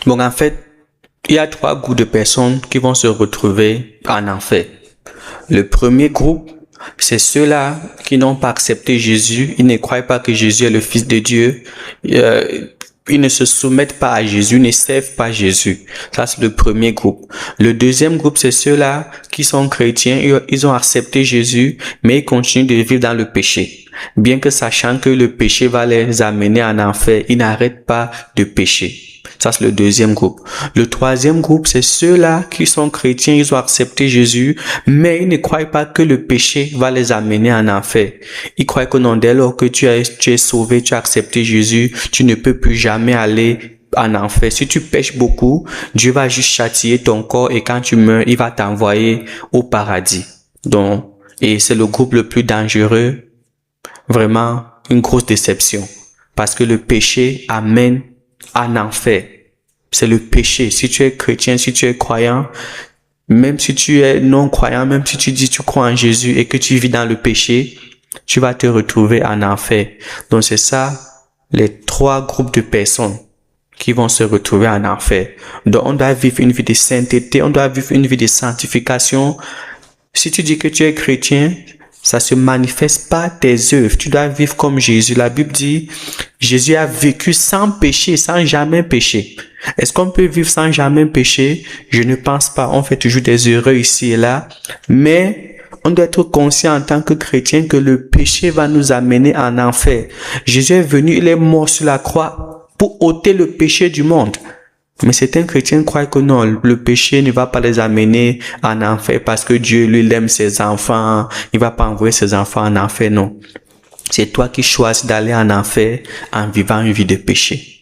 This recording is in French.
Donc en fait, il y a trois groupes de personnes qui vont se retrouver en enfer. Le premier groupe, c'est ceux-là qui n'ont pas accepté Jésus, ils ne croient pas que Jésus est le Fils de Dieu, ils ne se soumettent pas à Jésus, ne servent pas Jésus. Ça, c'est le premier groupe. Le deuxième groupe, c'est ceux-là qui sont chrétiens, ils ont accepté Jésus, mais ils continuent de vivre dans le péché. Bien que sachant que le péché va les amener en enfer, ils n'arrêtent pas de pécher. Ça, c'est le deuxième groupe. Le troisième groupe, c'est ceux-là qui sont chrétiens, ils ont accepté Jésus, mais ils ne croient pas que le péché va les amener en enfer. Ils croient que non, dès lors que tu es sauvé, tu as accepté Jésus, tu ne peux plus jamais aller en enfer. Si tu pêches beaucoup, Dieu va juste châtier ton corps et quand tu meurs, il va t'envoyer au paradis. Donc, et c'est le groupe le plus dangereux. Vraiment, une grosse déception. Parce que le péché amène en enfer. C'est le péché. Si tu es chrétien, si tu es croyant, même si tu es non croyant, même si tu dis tu crois en Jésus et que tu vis dans le péché, tu vas te retrouver en enfer. Donc c'est ça, les trois groupes de personnes qui vont se retrouver en enfer. Donc on doit vivre une vie de sainteté, on doit vivre une vie de sanctification. Si tu dis que tu es chrétien, ça se manifeste par tes œuvres. Tu dois vivre comme Jésus. La Bible dit, Jésus a vécu sans péché, sans jamais pécher. Est-ce qu'on peut vivre sans jamais pécher? Je ne pense pas. On fait toujours des erreurs ici et là. Mais on doit être conscient en tant que chrétien que le péché va nous amener en enfer. Jésus est venu, il est mort sur la croix pour ôter le péché du monde. Mais certains chrétiens croient que non, le péché ne va pas les amener en enfer parce que Dieu, lui, il aime ses enfants. Il va pas envoyer ses enfants en enfer, non. C'est toi qui choisis d'aller en enfer en vivant une vie de péché.